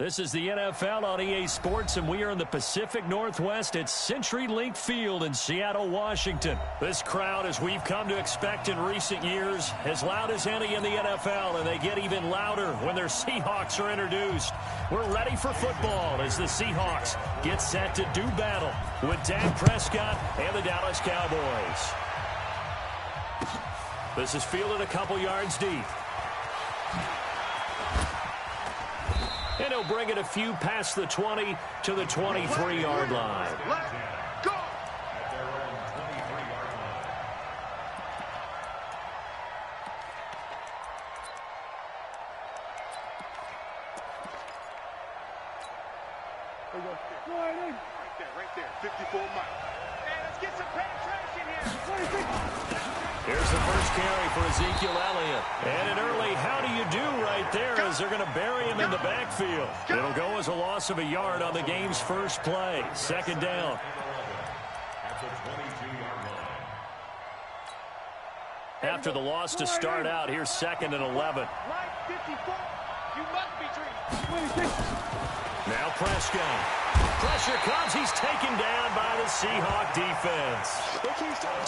This is the NFL on EA Sports, and we are in the Pacific Northwest at CenturyLink Field in Seattle, Washington. This crowd, as we've come to expect in recent years, as loud as any in the NFL, and they get even louder when their Seahawks are introduced. We're ready for football as the Seahawks get set to do battle with Dak Prescott and the Dallas Cowboys. This is fielded a couple yards deep. And he'll bring it a few past the 20 to the 23-yard line. Let's go! Right there, 54 miles. Hey, let's get some penetration here. Here's the first carry for Ezekiel Elliott. And an early how do you do right there as they're going to bury him in the backfield. It'll go as a loss of a yard on the game's first play. Second down. After the loss to start out, here's 2nd and 11. You must be dreaming. Now Prescott. Pressure comes. He's taken down by the Seahawk defense.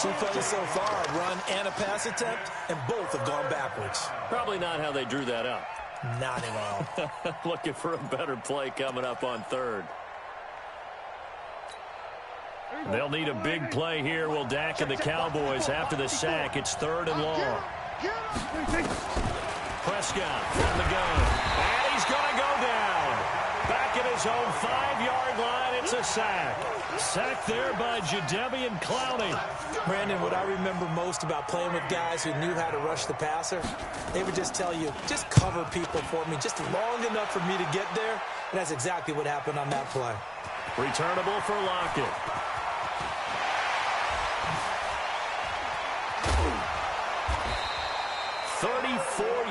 2 plays so far, a run and a pass attempt, and both have gone backwards. Probably not how they drew that up. Not at all. Looking for a better play coming up on 3rd. They'll need a big play here. Will Dak and the Cowboys after the sack. It's 3rd and long. Prescott from the gun. And he's going to go down. Back at his own 5-yard line, it's a sack. Sacked there by Jadeveon Clowney. Brandon, what I remember most about playing with guys who knew how to rush the passer, they would just tell you, just cover people for me, just long enough for me to get there. And that's exactly what happened on that play. Returnable for Lockett.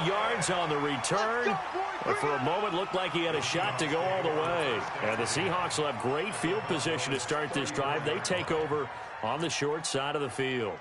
Yards on the return. But for a moment, looked like he had a shot to go all the way. And the Seahawks will have great field position to start this drive. They take over on the short side of the field.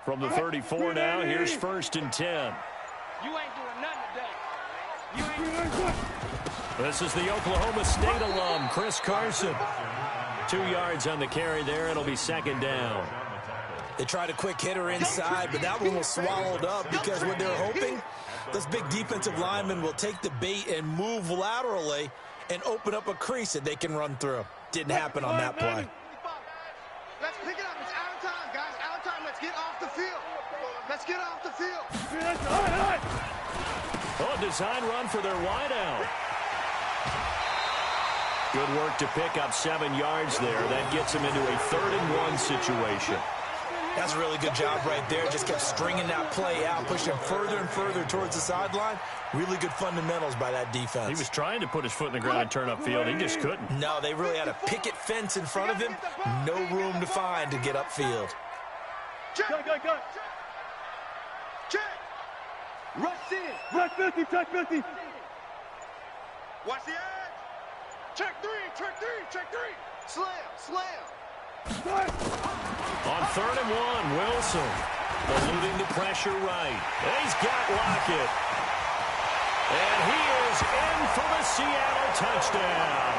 From the 34 now, here's 1st and 10. You ain't doing nothing today. You ain't. This is the Oklahoma State alum, Chris Carson. 2 yards on the carry there. It'll be 2nd down. They tried a quick hitter inside, but that one was swallowed up because what they're hoping, those big defensive linemen will take the bait and move laterally and open up a crease that they can run through. Didn't happen on that play. Let's pick it up. It's out of time, guys. Out of time. Let's get off the field. Let's get off the field. Oh, a design run for their wideout. Good work to pick up 7 yards there. That gets them into a 3rd and 1 situation. That's a really good job right there. Just kept stringing that play out, pushing further and further towards the sideline. Really good fundamentals by that defense. He was trying to put his foot in the ground and turn upfield. He just couldn't. No, they really had a picket fence in front of him. No room to find to get upfield. Check. Check. Rush in. Rush 50, check 50. Watch the edge. Check 3. Slam. On 3rd and 1, Wilson eluding the pressure right. He's got Lockett. And he is in for the Seattle touchdown.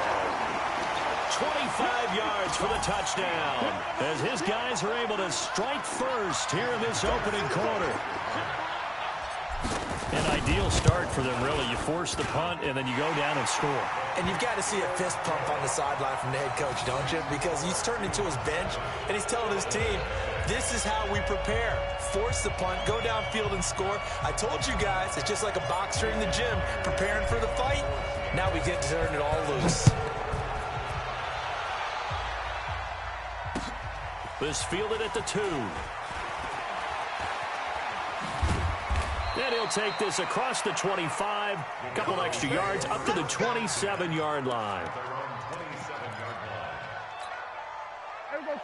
25 yards for the touchdown as his guys are able to strike first here in this opening quarter. An ideal start for them, really. You force the punt, and then you go down and score. And you've got to see a fist pump on the sideline from the head coach, don't you? Because he's turned into his bench, and he's telling his team, this is how we prepare. Force the punt, go downfield and score. I told you guys, it's just like a boxer in the gym preparing for the fight. Now we get to turn it all loose. This fielded at the 2. And he'll take this across the 25, a couple extra yards, up to the 27-yard line.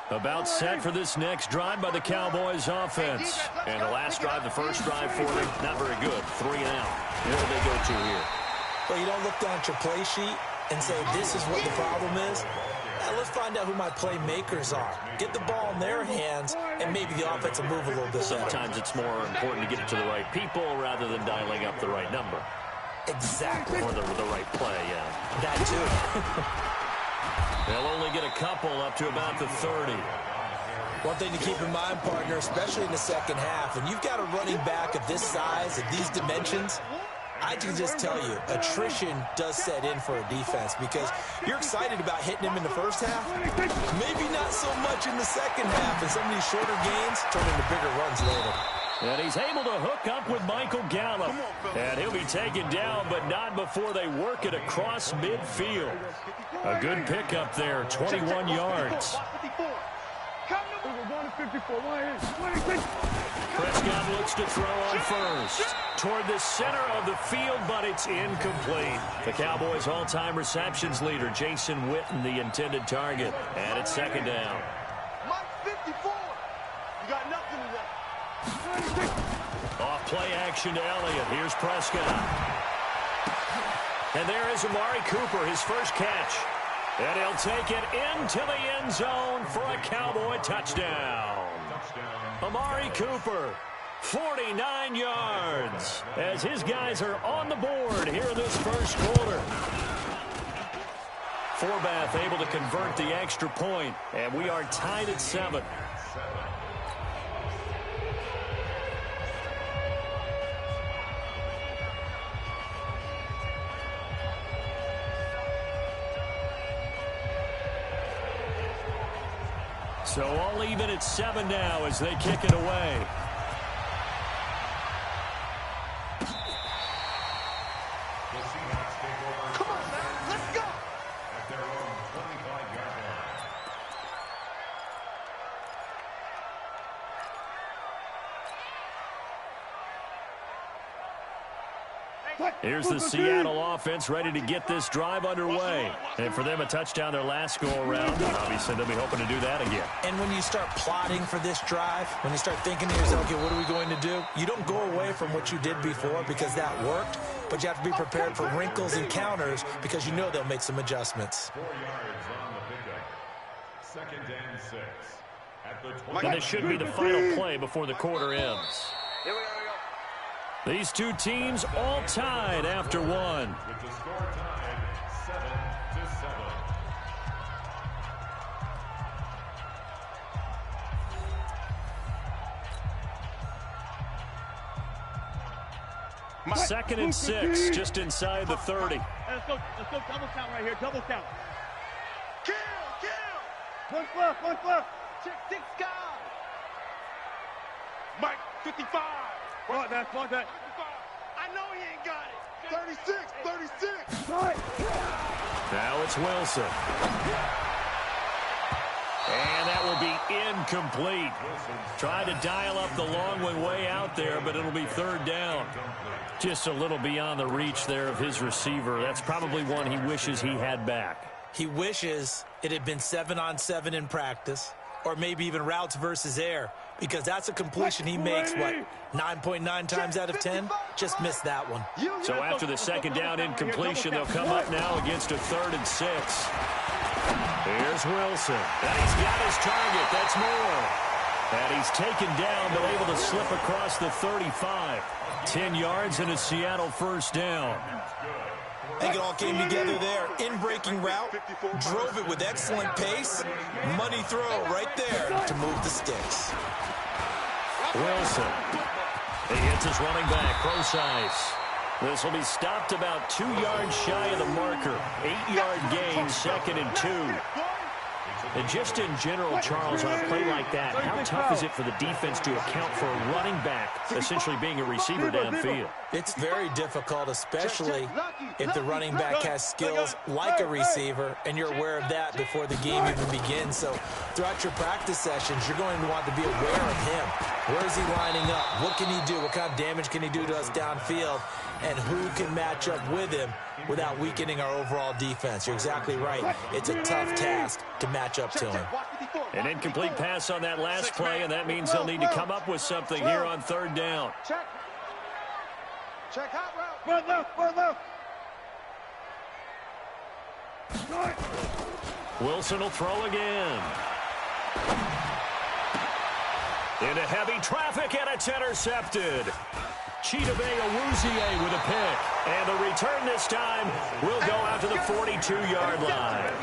About set for this next drive by the Cowboys offense. And the last drive, the first drive for them, not very good. 3 and out. Where do they go to here? Well, you don't look down at your play sheet and say, this is what the problem is. Now, let's find out who my playmakers are. Get the ball in their hands, and maybe the offense will move a little bit better. Sometimes it's more important to get it to the right people rather than dialing up the right number. Exactly. Or the right play, yeah. That too. They'll only get a couple up to about the 30. One thing to keep in mind, partner, especially in the second half, when you've got a running back of this size, of these dimensions, I can just tell you, attrition does set in for a defense because you're excited about hitting him in the first half. Maybe not so much in the second half, and some of these shorter gains turn into bigger runs later. And he's able to hook up with Michael Gallup. And he'll be taken down, but not before they work it across midfield. A good pickup there, 21 yards. Prescott looks to throw on first. Toward the center of the field, but it's incomplete. The Cowboys' all-time receptions leader, Jason Witten, the intended target. And it's second down. Mike 54. You got nothing to that. Off play action to Elliott. Here's Prescott. And there is Amari Cooper, his first catch. And he'll take it into the end zone for a Cowboy touchdown. Amari Cooper, 49 yards, as his guys are on the board here in this first quarter. Forbath able to convert the extra point, and we are tied at 7. So all even at 7 now as they kick it away. Come on, man. Let's go. At their own 25-yard line. Here's the Seattle offense ready to get this drive underway. And for them, a touchdown their last go-around. Obviously, they'll be hoping to do that again. And when you start plotting for this drive, when you start thinking to yourself, okay, what are we going to do? You don't go away from what you did before because that worked, but you have to be prepared for wrinkles and counters because you know they'll make some adjustments. 4 yards on the pickup. 2nd and 6. At the 20. And this should be the final play before the quarter ends. Here we go. These two teams all tied after one. With the score tied 7-7. Second and 6, just inside the 30. Let's go double count right here. Double count. Kill. One left. Check 6 guys. Mike 55. What that? I know he ain't got it. 36. Now it's Wilson. And that will be incomplete. Tried to dial up the long one way out there, but it'll be 3rd down. Just a little beyond the reach there of his receiver. That's probably one he wishes he had back. He wishes it had been 7-on-7 in practice, or maybe even routes versus air, because that's a completion he makes, 9.9 times out of 10? Just missed that one. So after the second down incompletion, they'll come up now against a 3rd and 6. Here's Wilson. And he's got his target. That's Moore. And he's taken down, but able to slip across the 35. 10 yards and a Seattle first down. I think it all came together there. In-breaking route, drove it with excellent pace. Money throw right there to move the sticks. Wilson. He hits his running back, Procise. This will be stopped about 2 yards shy of the marker. 8-yard gain, 2nd and 2. And just in general, Charles, on a play like that, how tough is it for the defense to account for a running back essentially being a receiver downfield? It's very difficult, especially if the running back has skills like a receiver, and you're aware of that before the game even begins. So throughout your practice sessions, you're going to want to be aware of him. Where is he lining up? What can he do? What kind of damage can he do to us downfield? and who can match up with him without weakening our overall defense. You're exactly right. It's a tough task to match up to him. An incomplete pass on that last play, and that means they'll need to come up with something here on third down. Check. Check hot route. Run left. Wilson will throw again. Into heavy traffic, and it's intercepted. Chidobe Awuzie with a pick. And the return this time will go out to the 42-yard line.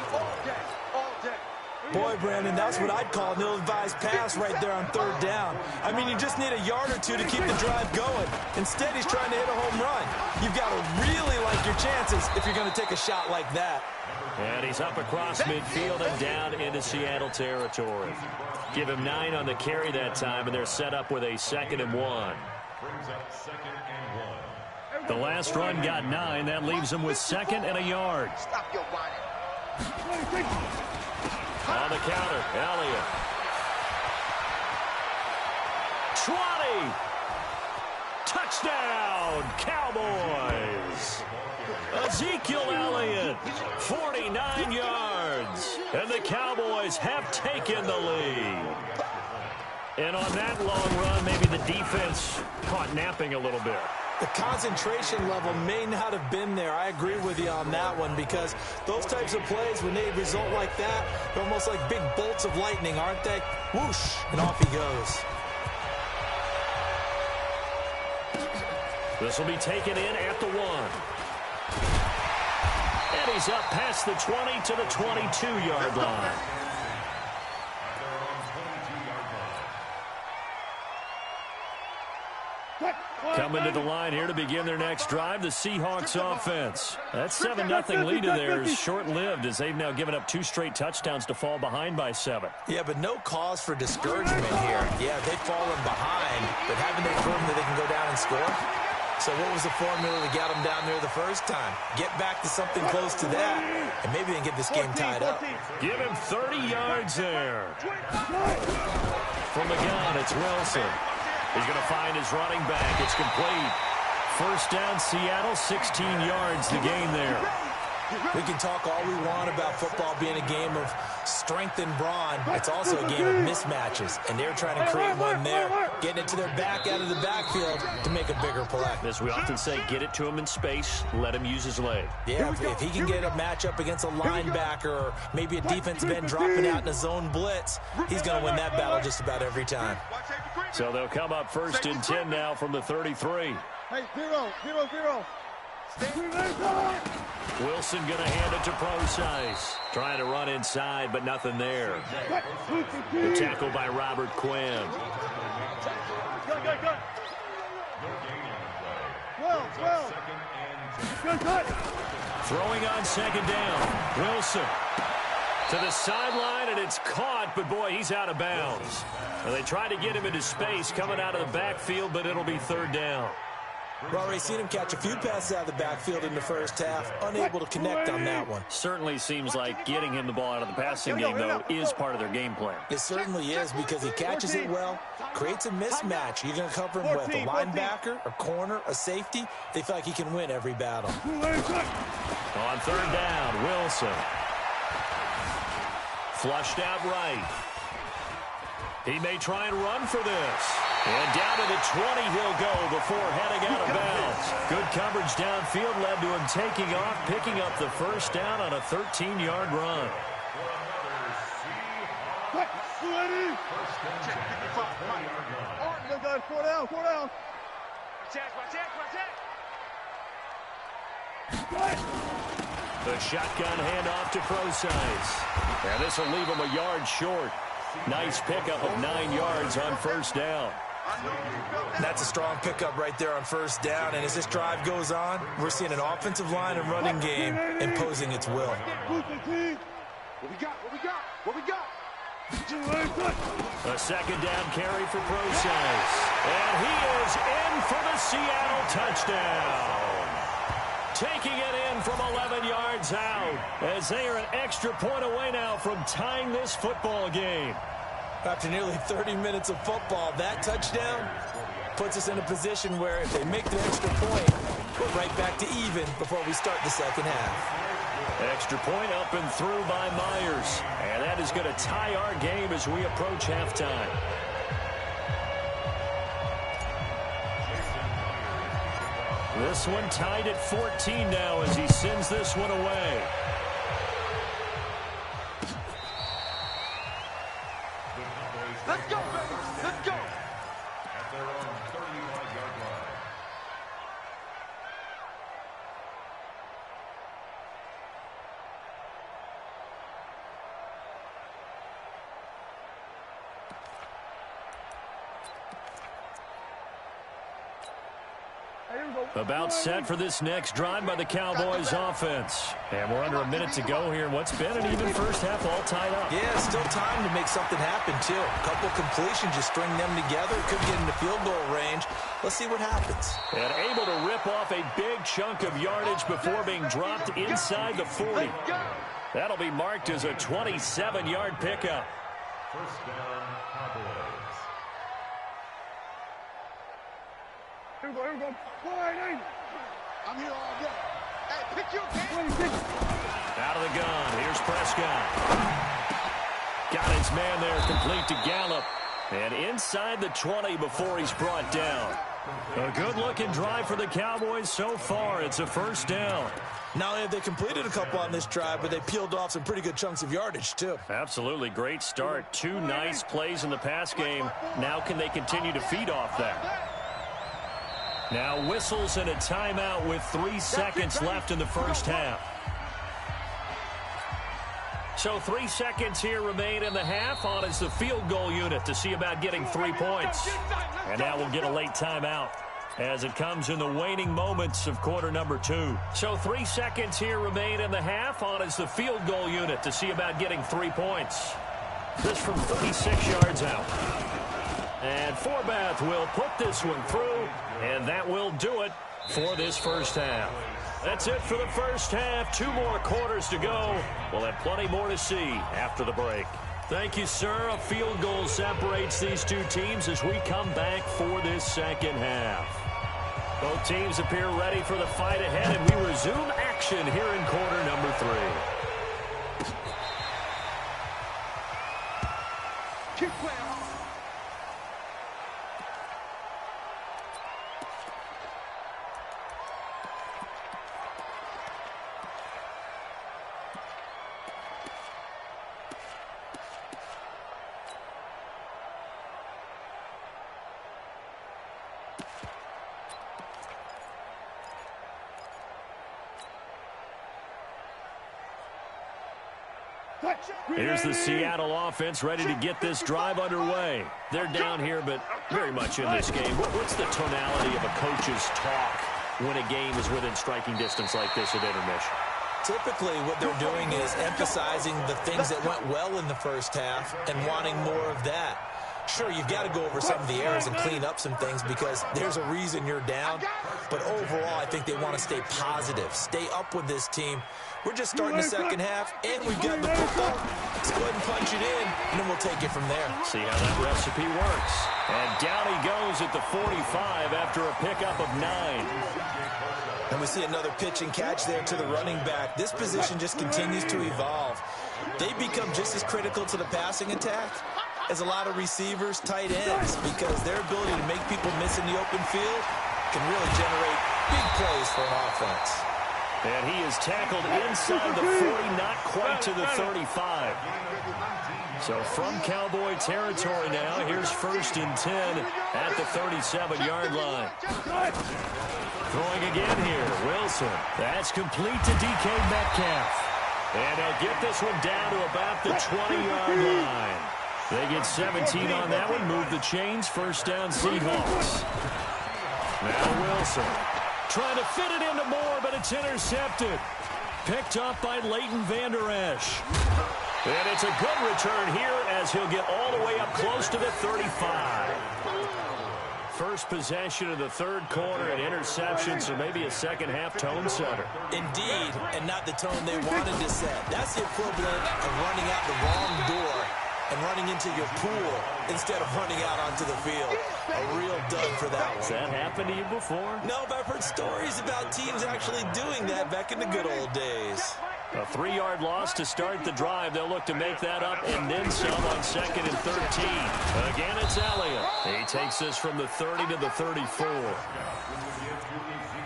Boy, Brandon, that's what I'd call an ill-advised pass right there on third down. I mean, you just need a yard or two to keep the drive going. Instead, he's trying to hit a home run. You've got to really like your chances if you're going to take a shot like that. And he's up across midfield and down into Seattle territory. Give him 9 on the carry that time, and they're set up with a 2nd and 1. The last run got 9. That leaves him with 2nd and a yard. Stop your whining. On the counter, Elliott. 20. Touchdown, Cowboys. Ezekiel Elliott, 49 yards. And the Cowboys have taken the lead. And on that long run, maybe the defense caught napping a little bit. The concentration level may not have been there. I agree with you on that one, because those types of plays, when they result like that, they're almost like big bolts of lightning, aren't they? Whoosh, and off he goes. This will be taken in at the 1. And he's up past the 20 to the 22-yard line. Coming to the line here to begin their next drive, the Seahawks offense. That 7-0 lead of theirs short-lived, as they've now given up 2 straight touchdowns to fall behind by 7. Yeah, but no cause for discouragement here. Yeah, they've fallen behind, but haven't they proven that they can go down and score? So what was the formula that got them down there the first time? Get back to something close to that, and maybe they can get this game tied up. Give him 30 yards there. From the gun, it's Wilson. He's going to find his running back. It's complete. First down, Seattle, 16 yards the gain there. We can talk all we want about football being a game of strength and brawn. It's also a game of mismatches, and they're trying to create one there, getting it to their back out of the backfield to make a bigger play. As we often say, get it to him in space, let him use his leg. Yeah, if he can get a matchup against a linebacker or maybe a defensive end dropping out in a zone blitz, he's going to win that battle just about every time. So they'll come up 1st and 10 now from the 33. Hey, 0. Wilson going to hand it to Procise. Trying to run inside, but nothing there. The tackle by Robert Quinn. Throwing on 2nd down. Wilson to the sideline, and it's caught, but boy, he's out of bounds. Well, they tried to get him into space coming out of the backfield, but it'll be 3rd down. We've already seen him catch a few passes out of the backfield in the first half, unable to connect on that one. Certainly seems like getting him the ball out of the passing game, though, is part of their game plan. It certainly is, because he catches it well, creates a mismatch. You're going to cover him with a linebacker, a corner, a safety. They feel like he can win every battle. On 3rd down, Wilson. Flushed out right. He may try and run for this. And down to the 20 he'll go before heading out of bounds. Good coverage downfield led to him taking off, picking up the first down on a 13-yard run. Four down. The shotgun handoff to Procise. And this will leave him a yard short. Nice pickup of 9 yards on 1st down. That's a strong pickup right there on 1st down, and as this drive goes on, we're seeing an offensive line and running game imposing its will. What we got? A 2nd down carry for Procise. And he is in for the Seattle touchdown. Taking it in from 11 yards out, as they are an extra point away now from tying this football game. After nearly 30 minutes of football, that touchdown puts us in a position where if they make the extra point, We're right back to even before we start the second half. Extra point up and through by Myers. And that is going to tie our game as we approach halftime. This one tied at 14 now as he sends this one away. Let's go, baby. Let's go. At their own 35-yard line. About set for this next drive by the Cowboys offense. And we're under a minute to go here in what's been an even first half, all tied up. Yeah, still time to make something happen, too. A couple completions, just string them together. Could get into field goal range. Let's see what happens. And able to rip off a big chunk of yardage before being dropped inside the 40. That'll be marked as a 27-yard pickup. First down, Cowboys. Here we go, here we go. I'm here all day. Hey, pick your game. Out of the gun. Here's Prescott. Got his man there, complete to Gallup. And inside the 20 before he's brought down. A good-looking drive for the Cowboys so far. It's a first down. Not only have they completed a couple on this drive, but they peeled off some pretty good chunks of yardage, too. Absolutely great start. Two nice plays in the pass game. Now can they continue to feed off that? Now whistles and a timeout with 3 seconds left in the first half. So 3 seconds here remain in the half. On is the field goal unit to see about getting 3 points. And now we'll get a late timeout as it comes in the waning moments of quarter number 2. So 3 seconds here remain in the half. On is the field goal unit to see about getting 3 points. This from 36 yards out. And Forbath will put this one through, and that will do it for this first half. That's it for the first half. 2 more quarters to go. We'll have plenty more to see after the break. Thank you, sir. A field goal separates these two teams as we come back for this second half. Both teams appear ready for the fight ahead, and we resume action here in quarter number 3. Keep playing. Here's the Seattle offense ready to get this drive underway. They're down here, but very much in this game. What's the tonality of a coach's talk when a game is within striking distance like this at intermission? Typically, what they're doing is emphasizing the things that went well in the first half and wanting more of that. Sure, you've got to go over some of the errors and clean up some things because there's a reason you're down. But overall, I think they want to stay positive, stay up with this team. We're just starting the second half, and we've got the football. Let's go ahead and punch it in, and then we'll take it from there. See how that recipe works. And down he goes at the 45 after a pickup of 9. And we see another pitch and catch there to the running back. This position just continues to evolve. They become just as critical to the passing attack as a lot of receivers, tight ends, because their ability to make people miss in the open field can really generate big plays for an offense. And he is tackled inside the 40, not quite to the 35. So from Cowboy territory now, here's 1st and 10 at the 37-yard line. Throwing again here, Wilson. That's complete to DK Metcalf. And they'll get this one down to about the 20-yard line. They get 17 on that one, move the chains, first down Seahawks. Now Wilson trying to fit it into Moore, but it's intercepted. Picked up by Leighton Vander Esch. And it's a good return here as he'll get all the way up close to the 35. First possession of the third quarter and interception, so maybe a second half tone setter. Indeed, and not the tone they wanted to set. That's the equivalent of running out the wrong door and running into your pool instead of running out onto the field. A real dud for that one. Has that happened to you before? No, but I've heard stories about teams actually doing that back in the good old days. A 3-yard loss to start the drive. They'll look to make that up and then some on 2nd and 13. Again, it's Elliott. He takes this from the 30 to the 34.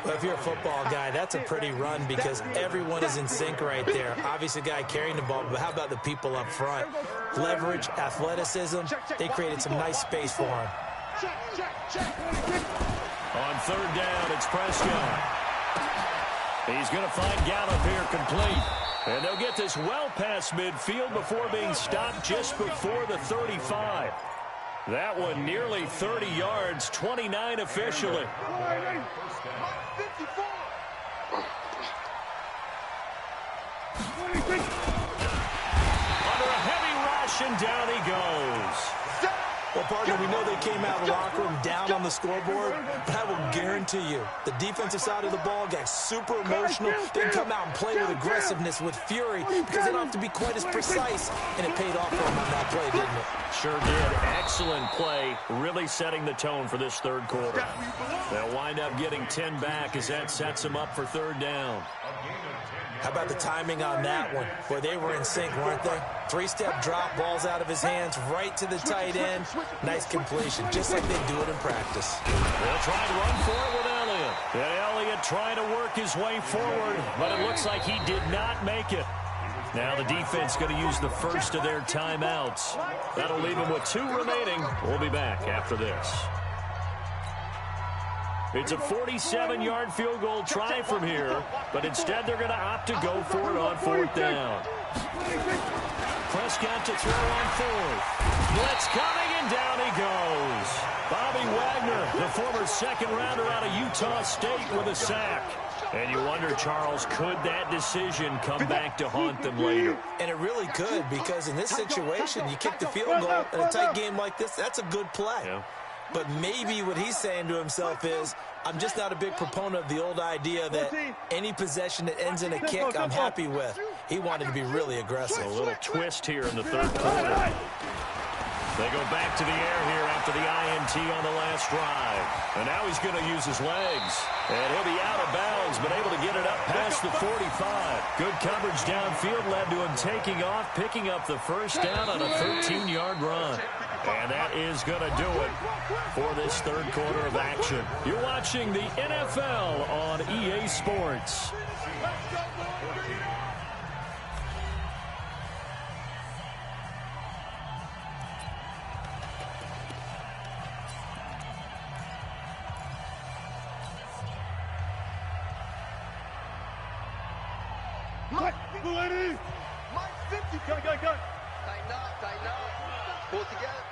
Well, if you're a football guy, that's a pretty run because everyone is in sync right there. Obviously, the guy carrying the ball, but how about the people up front? Leverage, athleticism, they created some nice space for him. On 3rd down, it's Prescott. He's going to find Gallup here complete. And they'll get this well past midfield before being stopped just before the 35. That one nearly 30 yards, 29 officially. Under a heavy rush, and down he goes. Well, partner, we know they came out of the locker room down on the scoreboard, but I will guarantee you the defensive side of the ball got super emotional. They come out and play with aggressiveness, with fury, because they don't have to be quite as precise, and it paid off for them on that play, didn't it? Sure did. Excellent play, really setting the tone for this 3rd quarter. They'll wind up getting 10 back as that sets them up for 3rd down. How about the timing on that one? Boy, they were in sync, weren't they? 3-step drop, balls out of his hands, right to the tight end. Nice completion, just like they do it in practice. They'll try to run for it with Elliott. And Elliott trying to work his way forward, but it looks like he did not make it. Now the defense going to use the first of their timeouts. That'll leave them with 2 remaining. We'll be back after this. It's a 47-yard field goal try from here, but instead they're going to opt to go for it on 4th down. Prescott to throw on 4th. Blitz coming, and down he goes. Bobby Wagner, the former 2nd-rounder out of Utah State, with a sack. And you wonder, Charles, could that decision come back to haunt them later? And it really could, because in this situation, you kick the field goal in a tight game like this, that's a good play. Yeah. But maybe what he's saying to himself is, I'm just not a big proponent of the old idea that any possession that ends in a kick I'm happy with. He wanted to be really aggressive. A little twist here in the 3rd quarter. They go back to the air here after the INT on the last drive. And now he's going to use his legs. And he'll be out of bounds, but able to get it up past the 45. Good coverage downfield led to him taking off, picking up the 1st down on a 13-yard run. And that is going to do it for this 3rd quarter of action. You're watching the NFL on EA Sports. Mike 50. Go. Tighten up. Pull it together.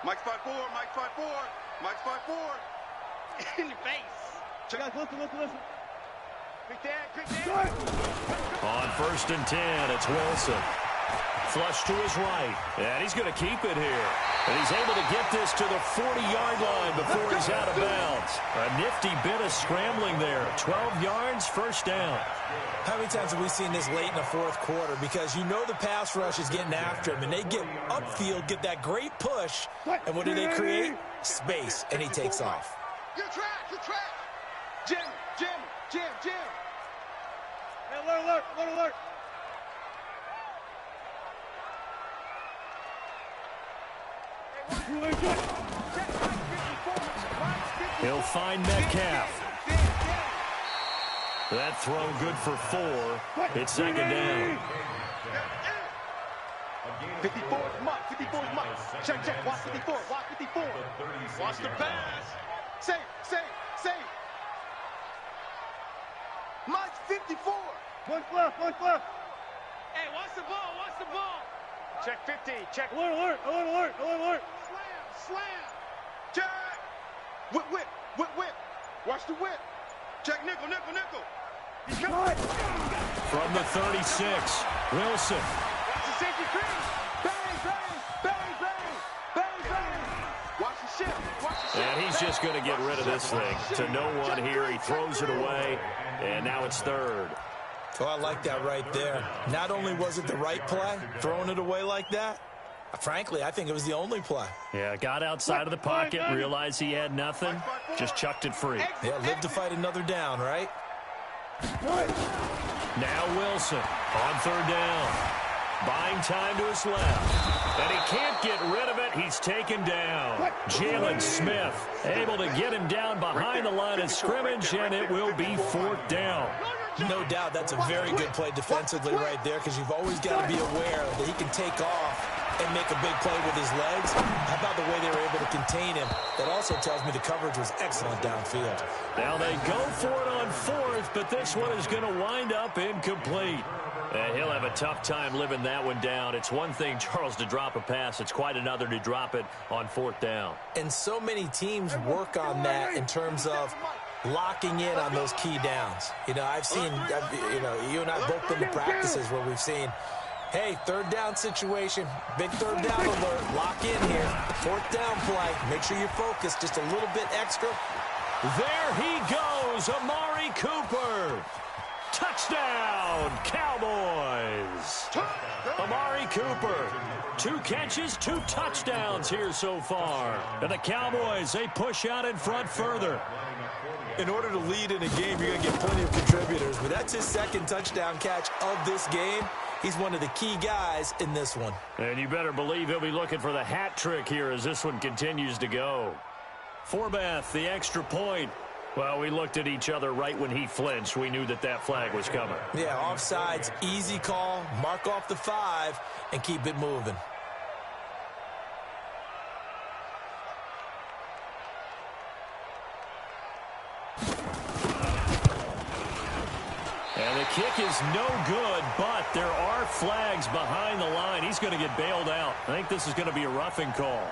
Mike's 5'4", Mike's 5'4", Mike's 5'4". In your face. Guys, listen. Quick down. On 1st and 10, it's Wilson. Flush to his right, and he's going to keep it here. And he's able to get this to the 40-yard line before he's out of bounds. A nifty bit of scrambling there. 12 yards, 1st down. How many times have we seen this late in the 4th quarter? Because you know the pass rush is getting after him, and they get upfield, get that great push, and what do they create? Space, and he takes off. Good track. Jim. Hey, alert. He'll find Metcalf. That throw good for 4. It's 2nd down. 54's Mike. Check. Watch 54. Watch the pass. Say. Mike's 54. One left. Hey, watch the ball. Check 50. Check. Alert. Slam. Check. Whip. Watch the whip. Check nickel. He's coming. From the 36, Wilson. Watch the safety crease. Bang. Watch the shift. And he's just going to get rid of this thing. To no one here. He throws it away, and now it's 3rd. Oh, I like that right there. Not only was it the right play, throwing it away like that, frankly, I think it was the only play. Yeah, got outside of the pocket, realized he had nothing, just chucked it free. Yeah, live to fight another down, right? Now Wilson on third down. Buying time to his left. And he can't get rid of it. He's taken down. Jalen Smith able to get him down behind the line of scrimmage, and it will be fourth down. No doubt that's a very good play defensively right there, because you've always got to be aware that he can take off and make a big play with his legs. How about the way they were able to contain him? That also tells me the coverage was excellent downfield. Now they go for it on fourth, but this one is going to wind up incomplete. And he'll have a tough time living that one down. It's one thing, Charles, to drop a pass. It's quite another to drop it on fourth down. And so many teams work on that in terms of locking in on those key downs. You know, I've seen, you and I both been to practices where we've seen, hey, third down situation, big third down alert, lock in here, fourth down play, make sure you're focused just a little bit extra. There he goes, Amari Cooper. Touchdown, Cowboys. Amari Cooper, 2 catches, 2 touchdowns here so far. And the Cowboys, they push out in front further. In order to lead in a game, you're going to get plenty of contributors, but that's his second touchdown catch of this game. He's one of the key guys in this one. And you better believe he'll be looking for the hat trick here as this one continues to go. Forbath, the extra point. Well, we looked at each other right when he flinched. We knew that that flag was coming. Yeah, offsides, easy call, mark off the 5, and keep it moving. And the kick is no good, but there are flags behind the line. He's going to get bailed out. I think this is going to be a roughing call.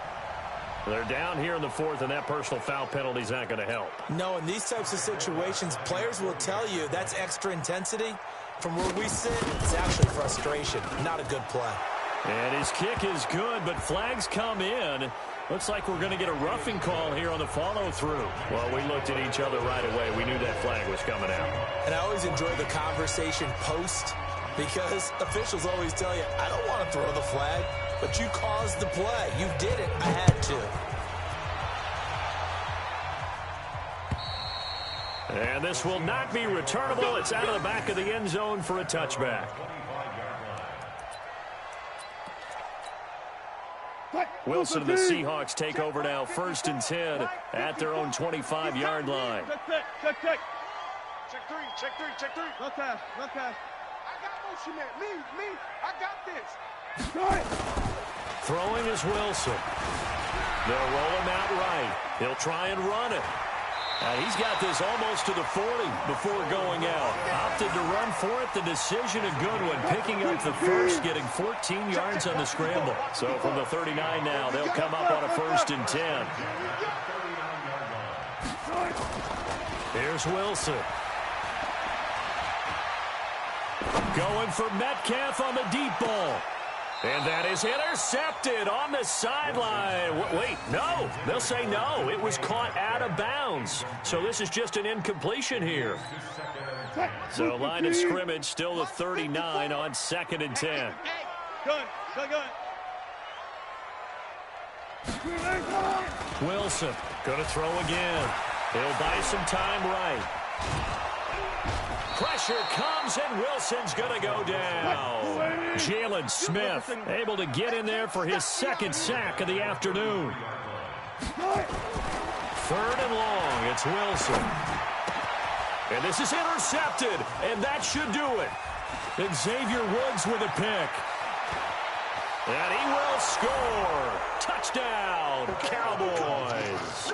They're down here in the fourth, and that personal foul penalty is not going to help. No, in these types of situations, players will tell you that's extra intensity. From where we sit, it's actually frustration, not a good play. And his kick is good, but flags come in. Looks like we're going to get a roughing call here on the follow-through. Well, we looked at each other right away. We knew that flag was coming out. And I always enjoy the conversation post, because officials always tell you, I don't want to throw the flag, but you caused the play. You did it. I had to. And this will not be returnable. It's out of the back of the end zone for a touchback. Wilson and the Seahawks take over now, 1st and 10 at their own 25-yard line. Check 3. Look pass. I got motion man. Me. I got this. Throwing is Wilson. They'll roll him out right. He'll try and run it. And he's got this almost to the 40 before going out. Opted to run for it. The decision a good one. Picking up the first, getting 14 yards on the scramble. So from the 39 now, they'll come up on a 1st and 10. Here's Wilson. Going for Metcalf on the deep ball. And that is intercepted on the sideline. Wait, no. They'll say no. It was caught out of bounds. So this is just an incompletion here. So line of scrimmage still the 39 on 2nd and 10. Gun. Wilson going to throw again. He'll buy some time right. Pressure comes, and Wilson's going to go down. Jalen Smith able to get in there for his 2nd sack of the afternoon. 3rd and long, it's Wilson. And this is intercepted, and that should do it. And Xavier Woods with a pick. And he will score. Touchdown, Cowboys.